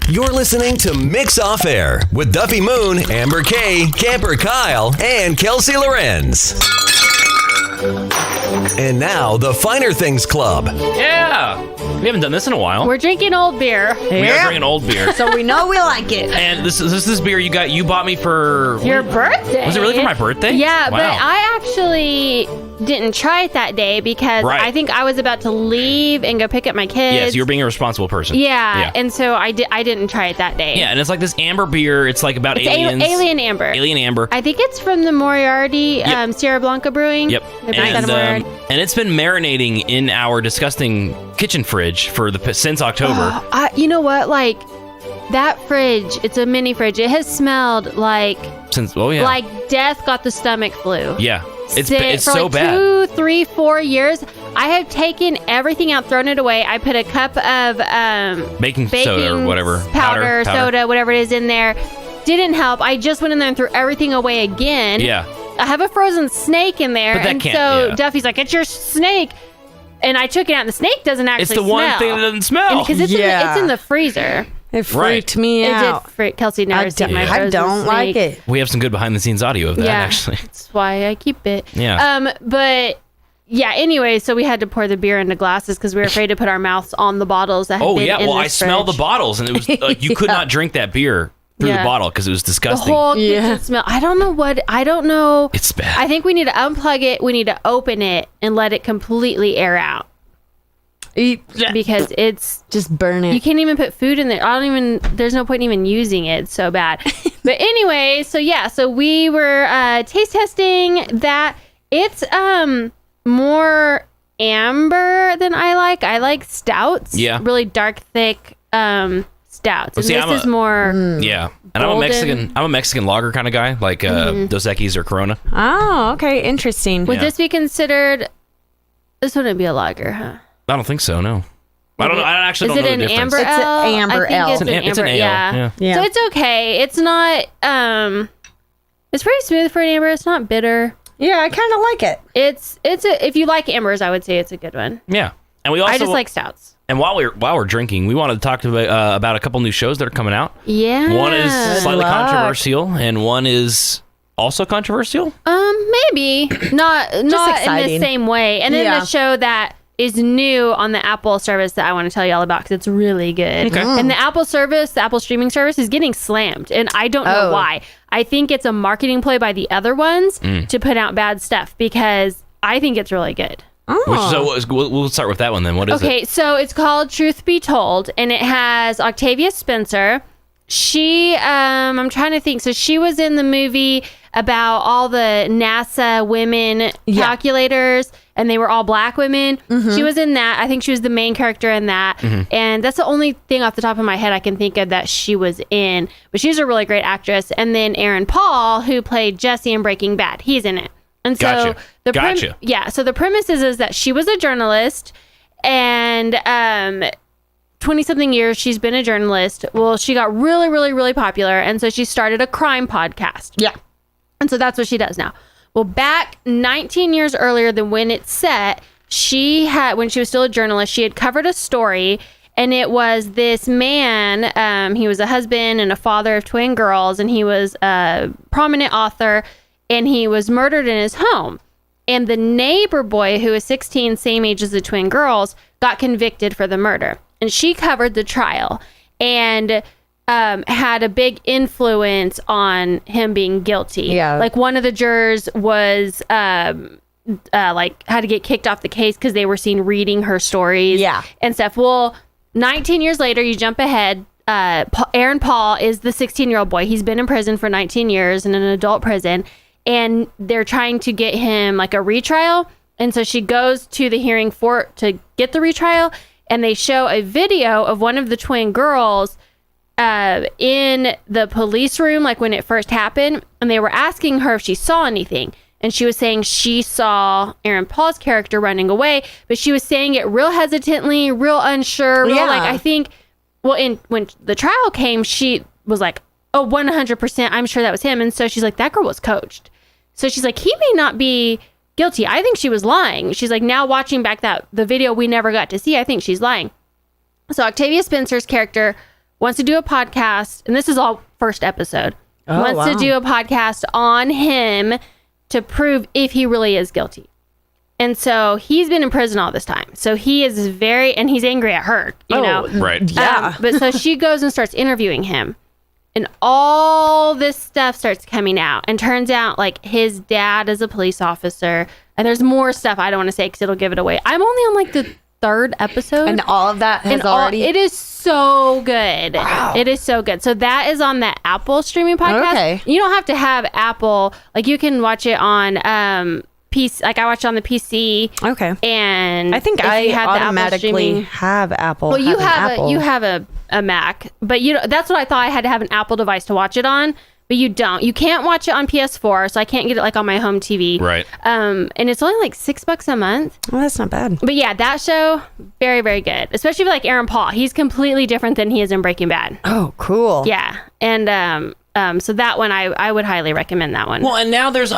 You're listening to Mix Off Air with Duffy Moon, Amber Kaye, Camper Kyle, and Kelsey Laurenz. And now, the Finer Things Club. Yeah! We haven't done this in a while. We're drinking old beer. We are drinking old beer. So we know we like it. And this is beer you bought me for... Your birthday. Was it really for my birthday? Yeah, wow. but I actually didn't try it that day because I think I was about to leave and go pick up my kids. Yes, you were being a responsible person. Yeah, and so I didn't try it that day. Yeah, and it's like this amber beer. It's like about aliens. Alien Amber. Alien Amber. I think it's from the Moriarty Sierra Blanca Brewing. Yep. And it's been marinating in our disgusting kitchen fridge since October. You know what? Like, that fridge, it's a mini fridge. It has smelled like... like death got the stomach flu. Yeah. It's so bad. For 2, 3, 4 years, I have taken everything out, thrown it away. I put a cup of baking soda or whatever. Powder, soda, whatever it is in there. Didn't help. I just went in there and threw everything away again. Yeah. I have a frozen snake in there. Duffy's like, it's your snake. And I took it out, and the snake doesn't actually smell. It's the one thing that doesn't smell. Because it's in the freezer. It freaked me out. Kelsey never seen my frozen I don't snake. like it. We have some good behind-the-scenes audio of that, actually. That's why I keep it. Yeah. But... yeah, anyway, so we had to pour the beer into glasses because we were afraid to put our mouths on the bottles that had been in I this smelled the fridge. bottles, and it was like you could not drink that beer through the bottle because it was disgusting. The whole kitchen smell. I don't know. It's bad. I think we need to unplug it. We need to open it and let it completely air out. Because it's... just burn it. You can't even put food in there. There's no point in even using it. It's so bad. But anyway, so we were taste testing that. It's more amber than I like. I like stouts. Yeah. Really dark, thick stouts. Well, and this is more yeah. And I'm a Mexican lager kind of guy, like Dos Equis or Corona. Oh, okay. Interesting. Would this be considered... This wouldn't be a lager, huh? I don't think so, no. I actually don't know the difference. Is it an amber It's ale? an amber ale. It's an ale. Yeah. So it's okay. It's not... it's pretty smooth for an amber. It's not bitter. Yeah, I kind of like it. If you like ambers, I would say it's a good one. Yeah. And we also... I just like stouts. And while we're drinking, we wanted to talk about a couple new shows that are coming out. Yeah. One is slightly controversial, and one is also controversial. Maybe not in the same way. And then the show that is new on the Apple service that I want to tell you all about because it's really good. Okay. And the Apple streaming service is getting slammed, and I don't know why. I think it's a marketing play by the other ones to put out bad stuff because I think it's really good. Oh. We'll start with that one then. What is it? Okay, so it's called Truth Be Told, and it has Octavia Spencer. She, I'm trying to think. So she was in the movie about all the NASA women calculators, and they were all black women. She was in that. I think she was the main character in that. And that's the only thing off the top of my head I can think of that she was in. But she's a really great actress. And then Aaron Paul, who played Jesse in Breaking Bad, he's in it. And so so the premise is that she was a journalist, and 20-something years she's been a journalist. Well, she got really, really, really popular, and so she started a crime podcast. Yeah. And so that's what she does now. Well, back 19 years earlier than when it's set, when she was still a journalist, she had covered a story, and it was this man, he was a husband and a father of twin girls, and he was a prominent author, and he was murdered in his home. And the neighbor boy, who was 16, same age as the twin girls, got convicted for the murder. And she covered the trial and had a big influence on him being guilty. Yeah. Like one of the jurors was had to get kicked off the case because they were seen reading her stories and stuff. Well, 19 years later, you jump ahead. Aaron Paul is the 16-year-old boy. He's been in prison for 19 years in an adult prison. And they're trying to get him like a retrial. And so she goes to the hearing to get the retrial. And they show a video of one of the twin girls in the police room, like when it first happened. And they were asking her if she saw anything. And she was saying she saw Aaron Paul's character running away. But she was saying it real hesitantly, real unsure. I think, when the trial came, she was like, oh, 100%, I'm sure that was him. And so she's like, that girl was coached. So she's like, he may not be guilty. I think she was lying. She's like, now watching back the video we never got to see, I think she's lying. So Octavia Spencer's character wants to do a podcast, and this is all first episode. Wants to do a podcast on him to prove if he really is guilty. And so he's been in prison all this time. So he is and he's angry at her, you know? Right. Yeah. But so she goes and starts interviewing him. And all this stuff starts coming out. And turns out, like, his dad is a police officer. And there's more stuff I don't want to say because it'll give it away. I'm only on, like, the 3rd episode. And all of that has already... It is so good. Wow. It is so good. So that is on the Apple streaming podcast. Okay. You don't have to have Apple. Like, you can watch it on... PC, like I watched on the PC. Okay. And I think I automatically have Apple. Well, you have a Mac, but that's what I thought. I had to have an Apple device to watch it on, but you don't. You can't watch it on PS4, so I can't get it like on my home TV. Right. And it's only like $6 a month. Well, that's not bad. But yeah, that show, very, very good. Especially for like Aaron Paul. He's completely different than he is in Breaking Bad. Oh, cool. Yeah. And so that one, I would highly recommend that one. Well, and now there's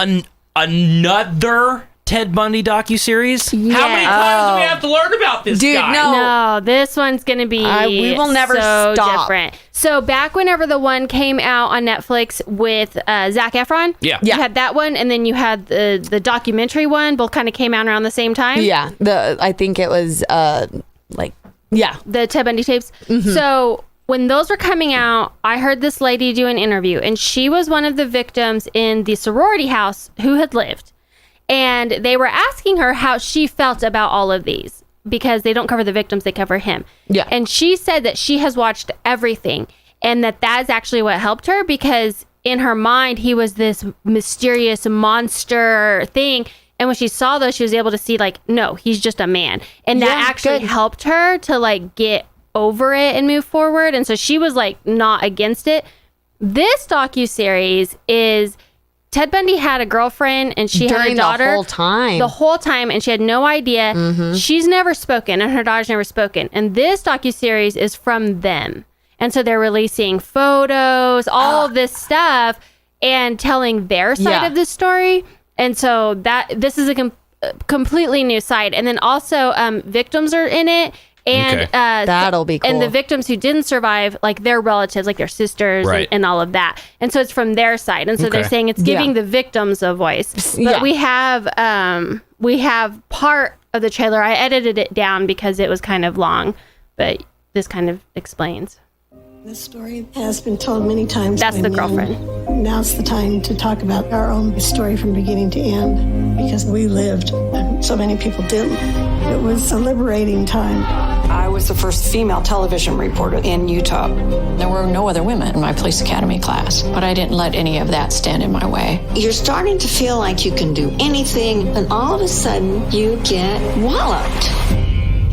another Ted Bundy docuseries. Yeah. How many times do we have to learn about this guy? No, this one's going to be we will never so stop. different. So back whenever the one came out on Netflix with Zac Efron, you had that one, and then you had the documentary one. Both kind of came out around the same time. Yeah, I think it was the Ted Bundy tapes. Mm-hmm. So when those were coming out, I heard this lady do an interview, and she was one of the victims in the sorority house who had lived. And they were asking her how she felt about all of these because they don't cover the victims, they cover him. Yeah. And she said that she has watched everything and that is actually what helped her because in her mind, he was this mysterious monster thing. And when she saw those, she was able to see like, no, he's just a man. And that actually helped her to like get over it and move forward. And so she was like not against it. This docuseries is... Ted Bundy had a girlfriend and she had a daughter the whole time and she had no idea. Mm-hmm. She's never spoken and her daughter's never spoken. And this docuseries is from them. And so they're releasing photos, all of this stuff and telling their side of the story. And so this is a completely new side. And then also victims are in it. And that'll be cool. And the victims who didn't survive, like their relatives, like their sisters and all of that. And so it's from their side. And so they're saying it's giving the victims a voice. But we have part of the trailer. I edited it down because it was kind of long, but this kind of explains. This story has been told many times. That's the girlfriend. Now's the time to talk about our own story from beginning to end because we lived and so many people didn't. It was a liberating time. I was the first female television reporter in Utah. There were no other women in my police academy class, but I didn't let any of that stand in my way. You're starting to feel like you can do anything, and all of a sudden you get walloped.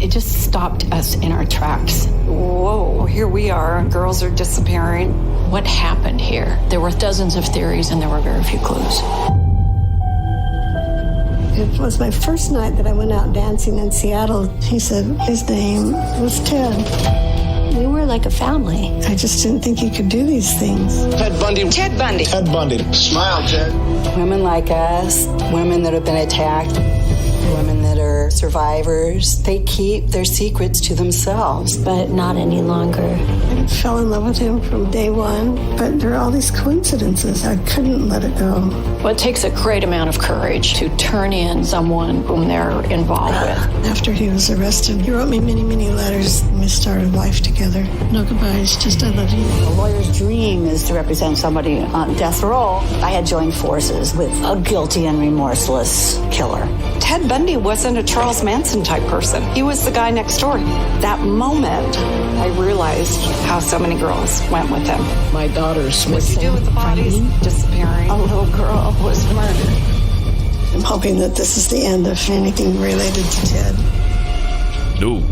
It just stopped us in our tracks. Whoa, here we are, girls are disappearing. What happened here? There were dozens of theories and there were very few clues. It was my first night that I went out dancing in Seattle. He said his name was Ted. We were like a family. I just didn't think he could do these things. Ted Bundy. Ted Bundy. Ted Bundy. Smile, Ted. Women like us, women that have been attacked, women that are survivors, they keep their secrets to themselves. But not any longer. I fell in love with him from day one, but there are all these coincidences. I couldn't let it go. Well, it takes a great amount of courage to turn in someone whom they're involved with. After he was arrested, he wrote me many, many letters. We started life together. No goodbyes, just I love you. A lawyer's dream is to represent somebody on death row. I had joined forces with a guilty and remorseless killer. Ted Bundy wasn't a Charles Manson type person. He was the guy next door. That moment, I realized how so many girls went with him. My daughter's What you do with the bodies disappearing? A little girl was murdered. I'm hoping that this is the end of anything related to Ted. No.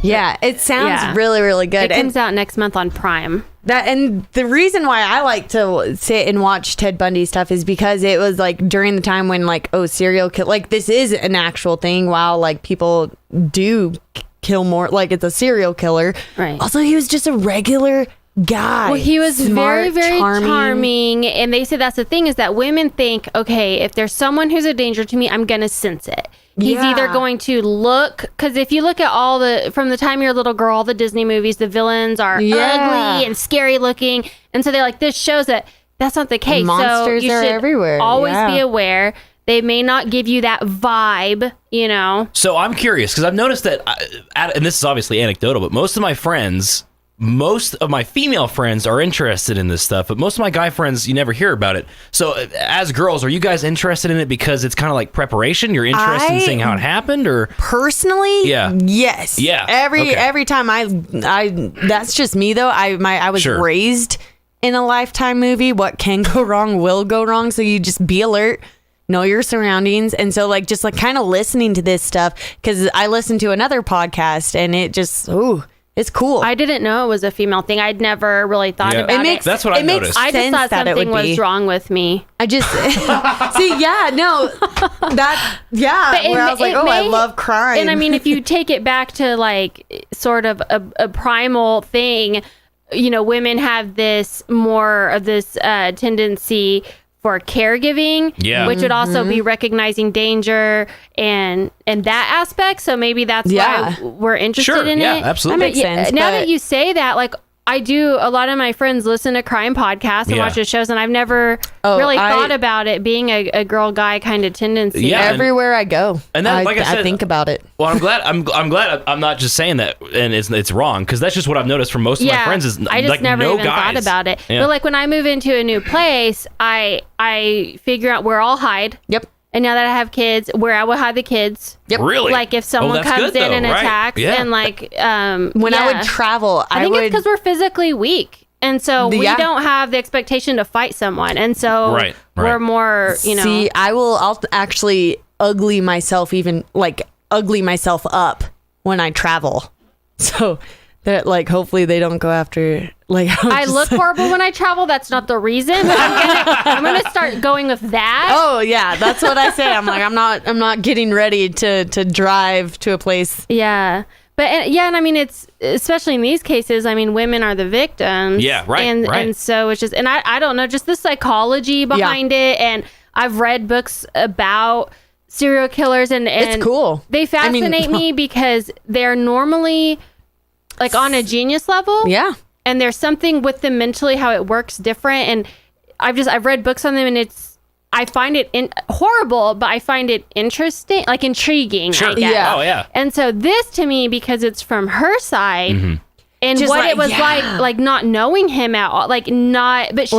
Yeah, it sounds really, really good. It comes out next month on Prime. And the reason why I like to sit and watch Ted Bundy stuff is because it was like during the time when like, serial kill, like this is an actual thing while like people do kill more, like it's a serial killer. Right. Also, he was just a regular guy. Well, he was Smart, very charming. And they say that's the thing, is that women think, okay, if there's someone who's a danger to me, I'm going to sense it. He's either going to look, because if you look at from the time you're a little girl, all the Disney movies, the villains are ugly and scary looking. And so they're like, this shows that that's not the case. Monsters so you are should everywhere. always be aware. They may not give you that vibe, So I'm curious, because I've noticed that, and this is obviously anecdotal, but most of my female friends are interested in this stuff, but most of my guy friends, you never hear about it. So as girls, are you guys interested in it because it's kind of like preparation? You're interested in seeing how it happened, or personally? Yeah. Yes. Yeah. Every time I that's just me though. I was raised in a Lifetime movie. What can go wrong will go wrong. So you just be alert, know your surroundings. And so just kind of listening to this stuff, because I listened to another podcast and it just, it's cool. I didn't know it was a female thing. I'd never really thought about it. That's what I noticed. I just thought something was wrong with me. I just where I was like, I love crime. And I mean, if you take it back to like sort of a primal thing, women have this more of this tendency for caregiving, which would also be recognizing danger and that aspect. So maybe that's why we're interested in it. Yeah, absolutely. That makes sense. Now that you say that, like, I do, a lot of my friends listen to crime podcasts and watch the shows, and I've never really thought about it being a girl guy kind of tendency. Yeah, everywhere I go, and that, like I said, I think about it. Well, I'm glad I'm not just saying that, and it's wrong, because that's just what I've noticed from most of my friends. Is I just like never no even guys. thought about it. Yeah. But like when I move into a new place, I figure out where I'll hide. Yep. And now that I have kids, where I will hide the kids. Yep. Really? Like if someone comes in and attacks, and like when I would travel, I think it's because we're physically weak, and so we don't have the expectation to fight someone, and so we're more, See, I'll actually ugly myself up when I travel, so that hopefully they don't go after. I look horrible when I travel. That's not the reason. I'm gonna start going with that. Oh yeah, that's what I say. I'm like, I'm not getting ready to drive to a place. Yeah. But and I mean, it's especially in these cases. I mean, women are the victims. Yeah, right. And so it's just, and I don't know, just the psychology behind it. And I've read books about serial killers, and it's cool. They fascinate me because they're normally like on a genius level. Yeah. And there's something with them mentally, how it works different. And I've read books on them, and I find it horrible, but I find it interesting, like intriguing. Sure. I guess. Yeah. Oh yeah. And so this, to me, because it's from her side, and Just what it was like not knowing him at all, but she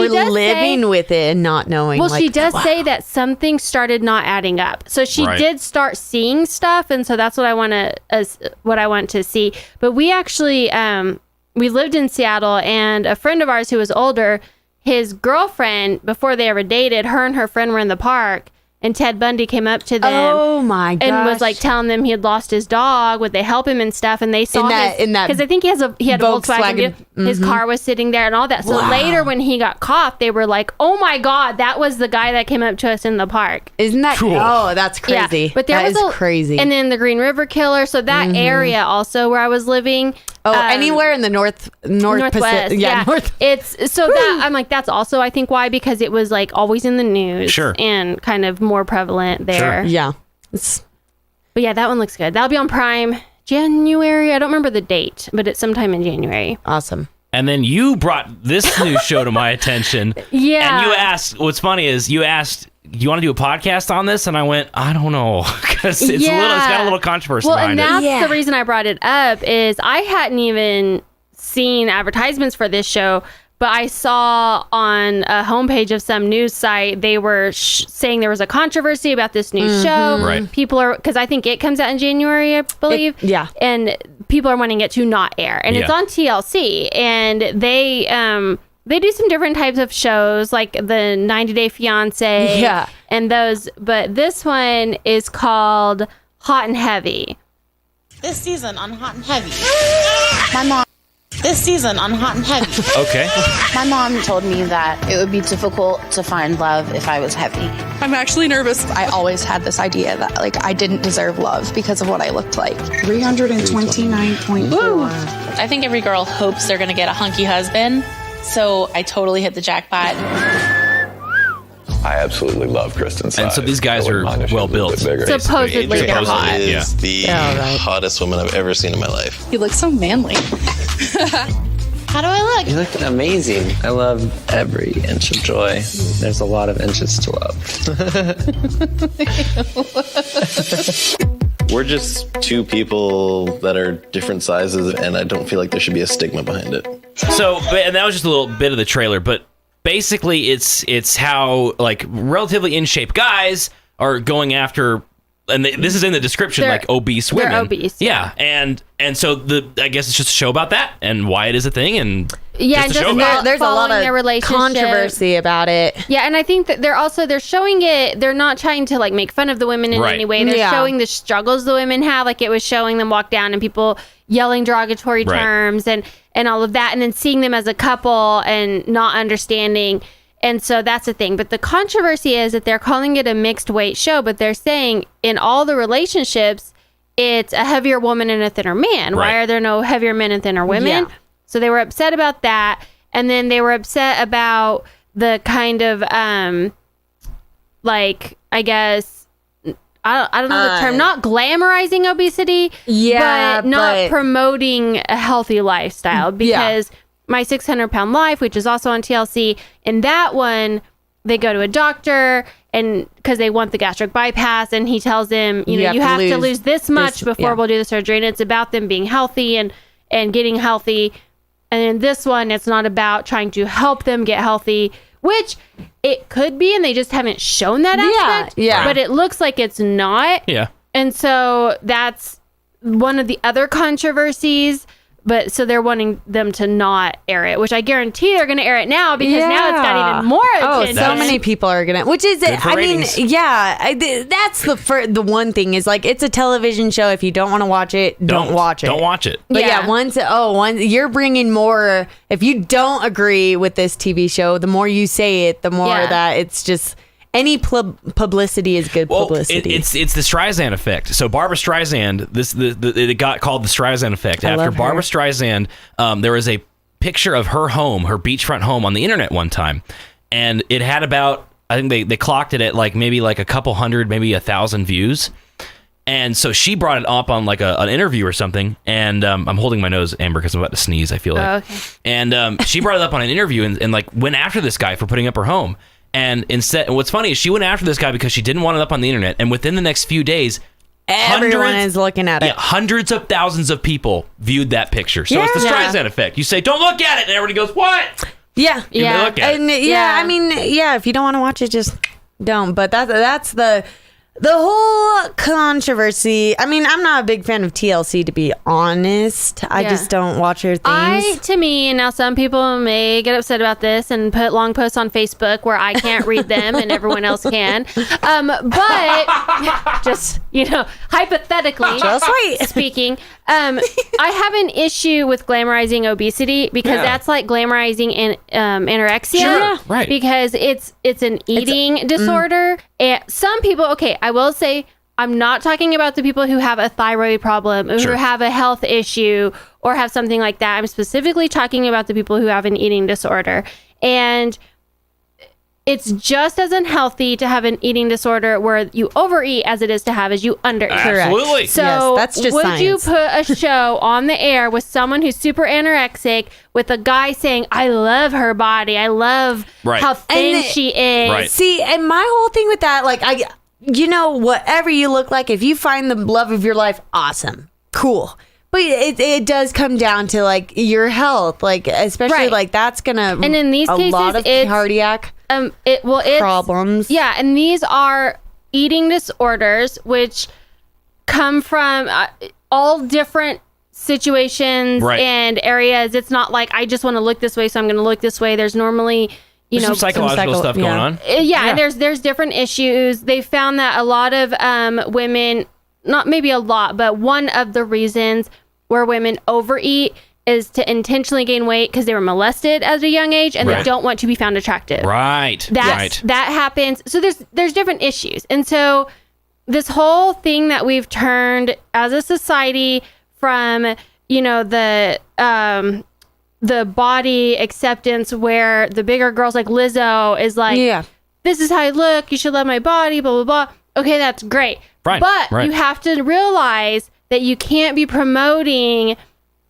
does living with it and not knowing. Well, she does say that something started not adding up. So she did start seeing stuff, and so that's what I want to see. But we actually we lived in Seattle, and a friend of ours who was older, his girlfriend, before they ever dated, her and her friend were in the park, and Ted Bundy came up to them. Oh my gosh. And was like telling them he had lost his dog. Would they help him and stuff? And they saw because I think he had a Volkswagen. His car was sitting there and all that. So later, when he got caught, they were like, "Oh my God, that was the guy that came up to us in the park." Isn't that cool? Oh, that's crazy. Yeah. But that is crazy. And then the Green River Killer. So that area also where I was living. Oh, anywhere in the northwest. Pacific, north. It's so that I'm like, that's also I think why, because it was like always in the news, and kind of more prevalent there. Sure. Yeah. But yeah, that one looks good. That'll be on Prime January. I don't remember the date, but it's sometime in January. Awesome. And then you brought this new show to my attention. Yeah. And you asked, what's funny is you asked, do you want to do a podcast on this? And I went, I don't know, because it's got a little controversy behind it. Well, and that's the reason I brought it up, is I hadn't even seen advertisements for this show, but I saw on a homepage of some news site, they were saying there was a controversy about this new show. Right. People are, because I think it comes out in January, I believe. And people are wanting it to not air. And it's on TLC. And they do some different types of shows, like the 90 Day Fiance. Yeah. And those. But this one is called Hot and Heavy. This season on Hot and Heavy. My mom. This season on Hot and Heavy. Okay. My mom told me that it would be difficult to find love if I was heavy. I'm actually nervous. I always had this idea that I didn't deserve love because of what I looked like. 329.4. I think every girl hopes they're going to get a hunky husband. So I totally hit the jackpot. I absolutely love Kristen's size. And so these guys are well built. Supposedly they're hot. Is the hottest woman I've ever seen in my life. You look so manly. How do I look? You look amazing. I love every inch of joy. There's a lot of inches to love. We're just two people that are different sizes, and I don't feel like there should be a stigma behind it. So, and that was just a little bit of the trailer, but basically it's how like relatively in shape guys are going after, and this is in the description, like obese women. They're obese. Yeah. And so I guess it's just a show about that and why it is a thing, and just there's a lot of controversy about it. Yeah, and I think that they're showing it. They're not trying to like make fun of the women in any way. They're showing the struggles the women have. Like it was showing them walk down and people yelling derogatory terms and all of that, and then seeing them as a couple and not understanding. And so that's the thing. But the controversy is that they're calling it a mixed weight show, but they're saying in all the relationships, it's a heavier woman and a thinner man. Why are there no heavier men and thinner women? Yeah. So they were upset about that. And then they were upset about the kind of, like, I guess, I don't know the term, not glamorizing obesity, but not promoting a healthy lifestyle. Because My 600-Pound Life, which is also on TLC, in that one, they go to a doctor and because they want the gastric bypass, and he tells them, you have to lose this much before we'll do the surgery. And it's about them being healthy and getting healthy. And in this one, it's not about trying to help them get healthy, which it could be, and they just haven't shown that aspect. Yeah. But it looks like it's not. Yeah. And so that's one of the other controversies. But so they're wanting them to not air it, which I guarantee they're going to air it now because now it's got even more attention. So many people are going to, which is, I mean, that's the one thing is like, it's a television show. If you don't want to watch it, don't watch it. Don't watch it. But once you're bringing more, if you don't agree with this TV show, the more you say it, the more that it's just, any publicity is good publicity. It's the Streisand effect. So Barbara Streisand, it got called the Streisand effect. After Barbara Streisand, there was a picture of her home, her beachfront home, on the internet one time, and it had about, I think they clocked it at maybe a couple hundred, maybe 1,000 views. And so she brought it up on an interview or something. And I'm holding my nose, Amber, because I'm about to sneeze, I feel like. Oh, okay. And she brought it up on an interview and went after this guy for putting up her home. And what's funny is she went after this guy because she didn't want it up on the internet. And within the next few days, everyone is looking at it. Yeah, hundreds of thousands of people viewed that picture. So it's the Streisand effect. You say, "Don't look at it," and everybody goes, "What?" Yeah, Look at it. I mean, if you don't want to watch it, just don't. But that's the whole controversy. I mean, I'm not a big fan of TLC, to be honest. I just don't watch her things. And now some people may get upset about this and put long posts on Facebook where I can't read them and everyone else can. But just, hypothetically speaking, I have an issue with glamorizing obesity because that's like glamorizing anorexia. Sure, right. Because it's an eating disorder. And some people, I will say, I'm not talking about the people who have a thyroid problem, who have a health issue, or have something like that. I'm specifically talking about the people who have an eating disorder. And it's just as unhealthy to have an eating disorder where you overeat as it is to have as you undereat. Absolutely. So that's just would science. you put a show on the air with someone who's super anorexic with a guy saying, "I love her body. I love how thin she is." Right. See, and my whole thing with that, whatever you look like, if you find the love of your life, awesome. Cool. But it does come down to your health, especially that's gonna, and in these cases, a lot of cardiac problems. Yeah, and these are eating disorders which come from all different situations and areas. It's not like I just want to look this way, so I'm going to look this way. There's normally some psychological stuff going on. And there's different issues. They found that a lot of women, not maybe a lot, but one of the reasons where women overeat is to intentionally gain weight because they were molested at a young age and they don't want to be found attractive. Right. That happens. So there's different issues. And so this whole thing that we've turned as a society from, the body acceptance where the bigger girls like Lizzo is like, this is how I look, you should love my body, blah, blah, blah. Okay, that's great. Right, but right. you have to realize that you can't be promoting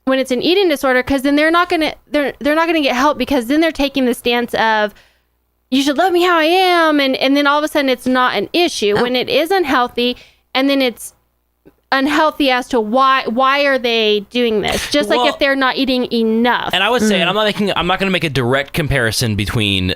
when it's an eating disorder, because then they're not gonna get help, because then they're taking the stance of, you should love me how I am, and then all of a sudden it's not an issue when it is unhealthy, and then it's unhealthy as to why are they doing this, just like if they're not eating enough. And I would say, and I'm not going to make a direct comparison between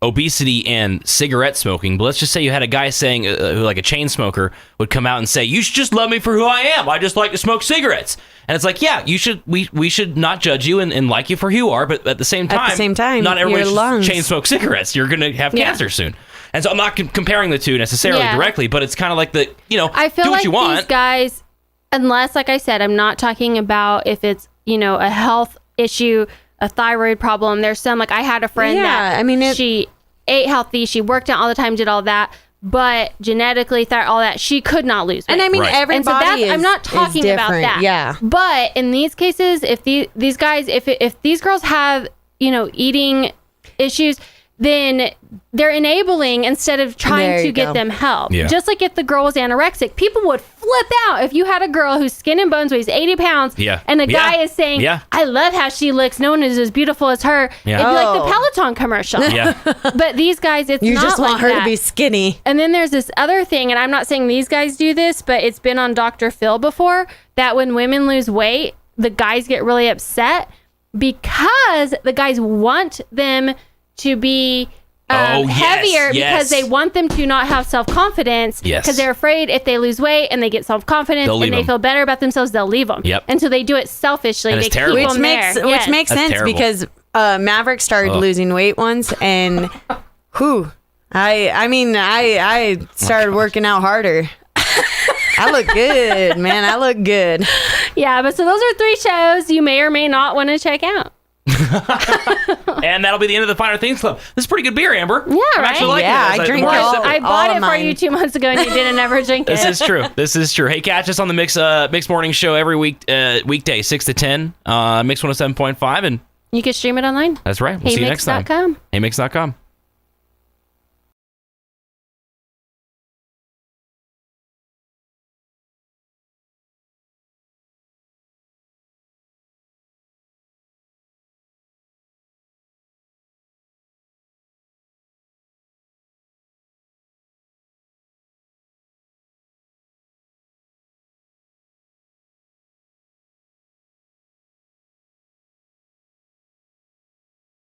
obesity and cigarette smoking, but let's just say you had a guy saying, who like a chain smoker would come out and say, you should just love me for who I am, I just like to smoke cigarettes. And it's like, yeah, you should. We should not judge you and like you for who you are, but at the same time, not everybody should chain smoke cigarettes. You're going to have cancer soon. And so I'm not comparing the two necessarily directly, but it's kind of like I feel do what like you want. These guys, unless, like I said, I'm not talking about if it's, a health issue, a thyroid problem. There's some, like I had a friend she ate healthy, she worked out all the time, did all that, but genetically, all that, she could not lose weight. And I mean, everybody I'm not talking about that. Yeah. But in these cases, if these guys, if these girls have, eating issues, then they're enabling instead of trying to get them help. Yeah. Just like if the girl was anorexic, people would flip out if you had a girl whose skin and bones weighs 80 pounds and a guy is saying, I love how she looks, no one is as beautiful as her. It'd be like the Peloton commercial. But these guys, it's you not just want like her that. to be skinny. And then there's this other thing, and I'm not saying these guys do this, but it's been on Dr. Phil before, that when women lose weight, the guys get really upset because the guys want them to be heavier because they want them to not have self-confidence because they're afraid if they lose weight and they get self-confidence and they feel better about themselves, they'll leave them. And so they do it selfishly. And they keep them there. Which makes sense because Maverick started losing weight once, and I started working out harder. I look good, man. I look good. Yeah, but so those are 3 shows you may or may not want to check out. And that'll be the end of the Finer Things Club. This is pretty good beer, Amber. Yeah, right? Actually liking it. I drink I bought it for you 2 months ago and you didn't ever drink it. This is true. Hey, catch us on the Mix Morning Show every weekday, 6 to 10, Mix 107.5. And you can stream it online. That's right. We'll see you next time. Heymix.com. Heymix.com.